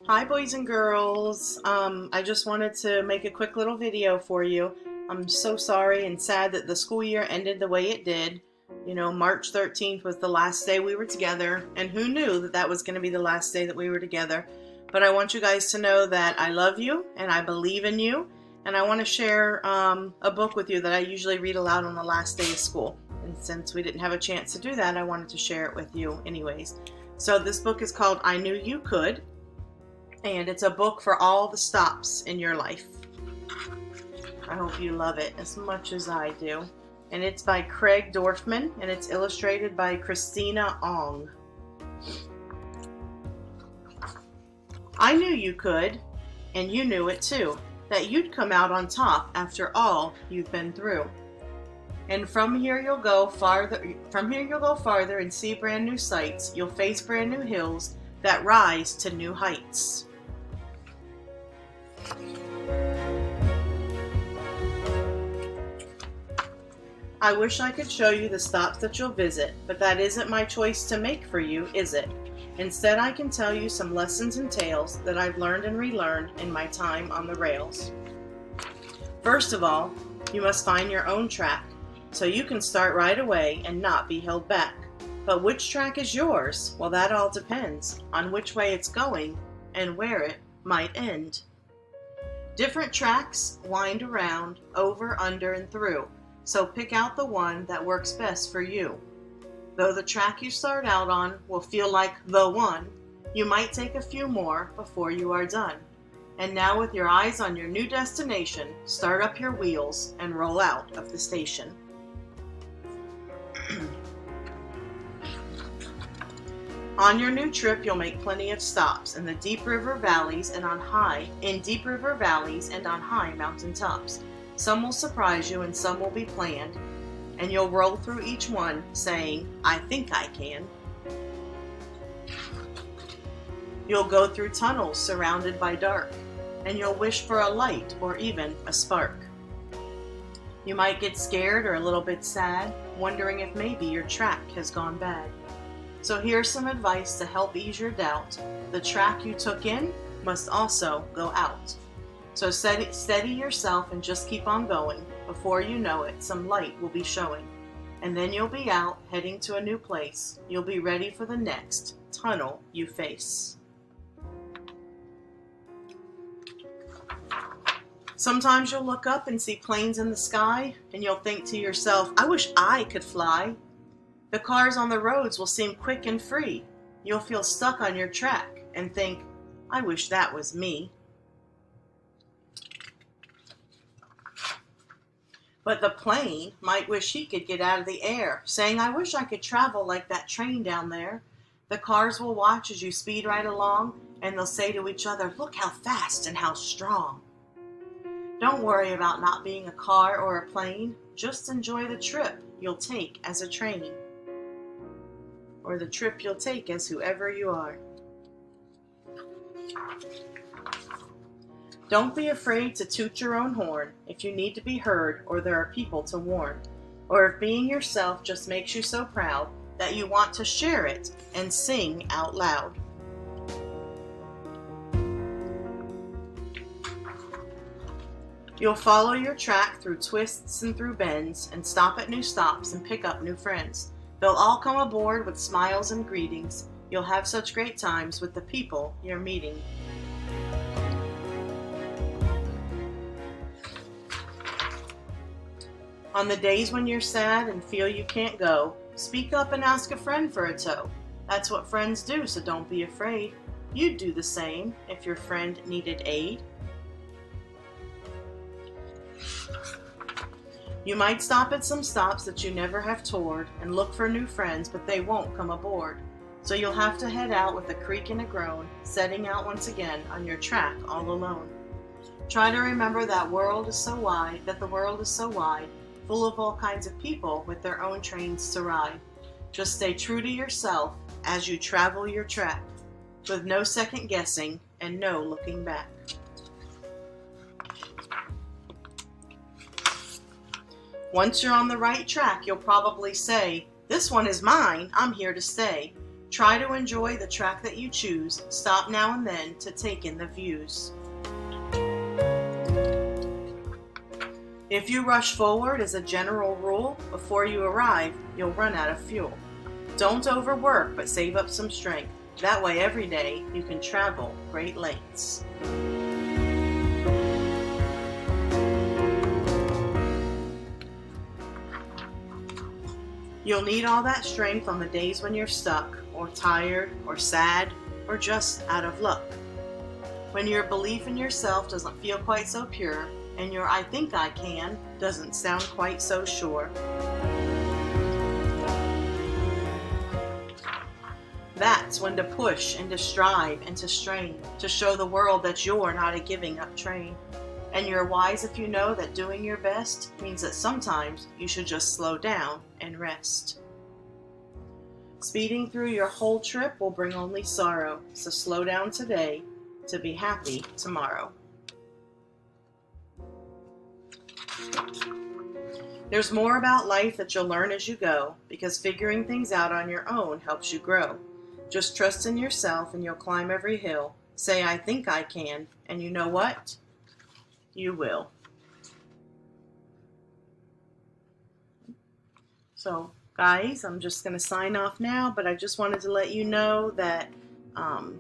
Hi boys and girls. I just wanted to make a quick little video for you. I'm so sorry and sad that the school year ended the way it did. You know, March 13th was the last day we were together, and who knew that that was going to be the last day that we were together. But I want you guys to know that I love you and I believe in you, and I want to share a book with you that I usually read aloud on the last day of school. And since we didn't have a chance to do that, I wanted to share it with you anyways. So this book is called I Knew You Could. And it's a book for all the stops in your life. I hope you love it as much as I do. And it's by Craig Dorfman, and it's illustrated by Christina Ong. I knew you could, and you knew it too, that you'd come out on top after all you've been through. And from here you'll go farther and see brand new sights. You'll face brand new hills that rise to new heights. I wish I could show you the stops that you'll visit, but that isn't my choice to make for you, is it? Instead, I can tell you some lessons and tales that I've learned and relearned in my time on the rails. First of all, you must find your own track, so you can start right away and not be held back. But which track is yours? Well, that all depends on which way it's going and where it might end. Different tracks wind around, over, under, and through, so pick out the one that works best for you. Though the track you start out on will feel like the one, you might take a few more before you are done. And now with your eyes on your new destination, start up your wheels and roll out of the station. On your new trip, you'll make plenty of stops in the deep river valleys and on high mountain tops. Some will surprise you and some will be planned, and you'll roll through each one saying, I think I can. You'll go through tunnels surrounded by dark, and you'll wish for a light or even a spark. You might get scared or a little bit sad, wondering if maybe your track has gone bad. So here's some advice to help ease your doubt. The track you took in must also go out. So steady yourself and just keep on going. Before you know it, some light will be showing. And then you'll be out, heading to a new place. You'll be ready for the next tunnel you face. Sometimes you'll look up and see planes in the sky, and you'll think to yourself, I wish I could fly. The cars on the roads will seem quick and free. You'll feel stuck on your track and think, I wish that was me. But the plane might wish he could get out of the air, saying, I wish I could travel like that train down there. The cars will watch as you speed right along, and they'll say to each other, look how fast and how strong. Don't worry about not being a car or a plane. Just enjoy the trip you'll take as a train, or the trip you'll take as whoever you are. Don't be afraid to toot your own horn if you need to be heard or there are people to warn, or if being yourself just makes you so proud that you want to share it and sing out loud. You'll follow your track through twists and through bends and stop at new stops and pick up new friends. They'll all come aboard with smiles and greetings. You'll have such great times with the people you're meeting. On the days when you're sad and feel you can't go, speak up and ask a friend for a tow. That's what friends do, so don't be afraid. You'd do the same if your friend needed aid. You might stop at some stops that you never have toured and look for new friends, but they won't come aboard. So you'll have to head out with a creak and a groan, setting out once again on your track all alone. Try to remember that the world is so wide, full of all kinds of people with their own trains to ride. Just stay true to yourself as you travel your track, with no second guessing and no looking back. Once you're on the right track, you'll probably say, this one is mine, I'm here to stay. Try to enjoy the track that you choose. Stop now and then to take in the views. If you rush forward as a general rule, before you arrive, you'll run out of fuel. Don't overwork, but save up some strength. That way every day you can travel great lengths. You'll need all that strength on the days when you're stuck, or tired, or sad, or just out of luck. When your belief in yourself doesn't feel quite so pure, and your "I think I can" doesn't sound quite so sure. That's when to push and to strive and to strain, to show the world that you're not a giving up train. And you're wise if you know that doing your best means that sometimes you should just slow down and rest. Speeding through your whole trip will bring only sorrow, so slow down today to be happy tomorrow. There's more about life that you'll learn as you go, because figuring things out on your own helps you grow. Just trust in yourself and you'll climb every hill. Say, "I think I can," and you know what? You will. So, guys, I'm just going to sign off now, but I just wanted to let you know that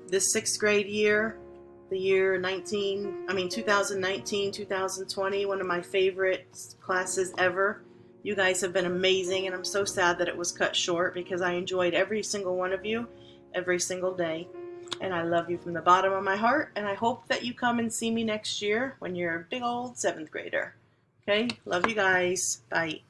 this 6th grade year, the year 2019, 2020, one of my favorite classes ever. You guys have been amazing, and I'm so sad that it was cut short because I enjoyed every single one of you every single day. And I love you from the bottom of my heart, and I hope that you come and see me next year when you're a big old 7th grader. Okay? Love you guys. Bye.